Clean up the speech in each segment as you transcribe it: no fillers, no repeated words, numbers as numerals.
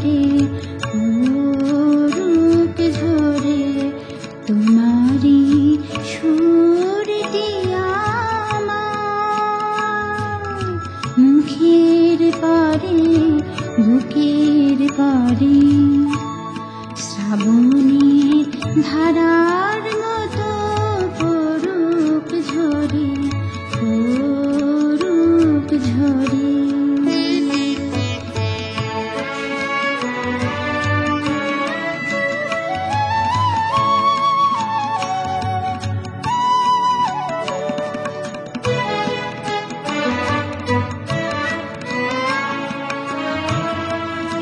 ঝরে পড়ুক ঝরে তোমারই সুরটি আমার মুখের পরে বুকের পরে শ্রাবণের ধারার মতো পড়ুক ঝরে পড়ুক ঝরে।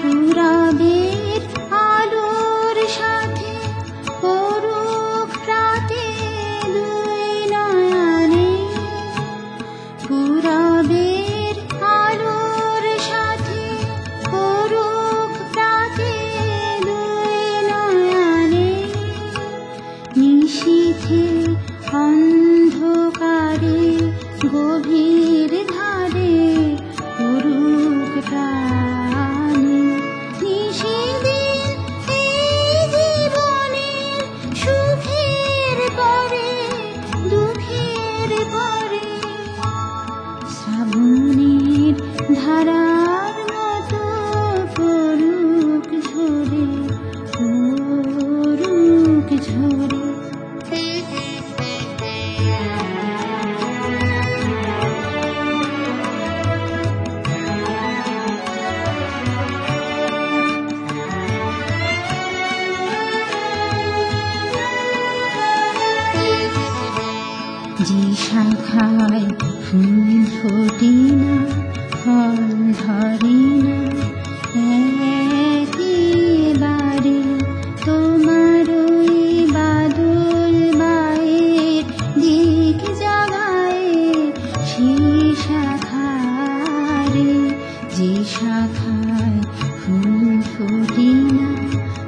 পুরাবের আলোর সাথে পড়ুক প্রাতে দুই নয়নে পুরাবের আলোর সাথে পড়ুক প্রাতে দুই নয়নে নিশীথে অন্ধকারে গভীর ধারে পড়ুক প্রাণে নিশিদিন এই জীবনের সুখের পরে দুঃখের পরে শ্রাবণের ধারার মতো পড়ুক ঝরে পড়ুক ঝরে। যে শাখায় ফুল ফোটে না ফল ধরে না একেবারে তোমার ওই বাদল বায়ের দিক জাগায় সেই শাখারে যে শাখায় ফুল ফোটে না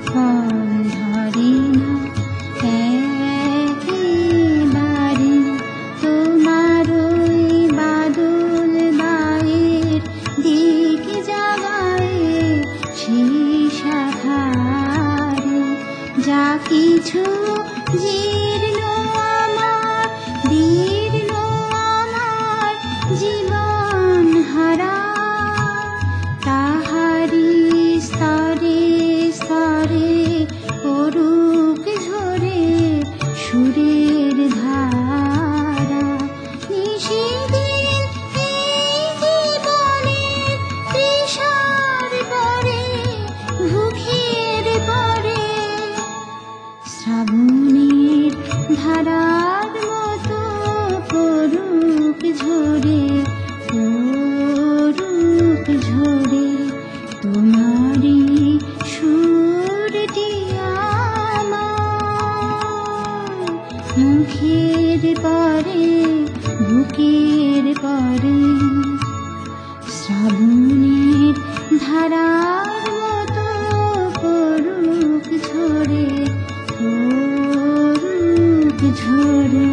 ফল ধরে না একেবারে তোমার ওই বাদল বায়ের দিক জাগায় সেই শাখারে যা কিছু জীর্ণ আমার দীর্ণ আমার জীবন হারা তাহারি স্তরে স্তরে পড়ুক ঝরে সুরের ধারা নিশিদিন এই জীবনের তৃষার পরে ভুখের পরে শ্রাবণের ধারার মতো পড়ুক ঝরে পড়ুক ঝরে তোমারই সুরটি আমার মুখের পরে বুকের পরে শ্রাবণের ধারার মতো পড়ুক ঝরে পড়ুক ঝরে।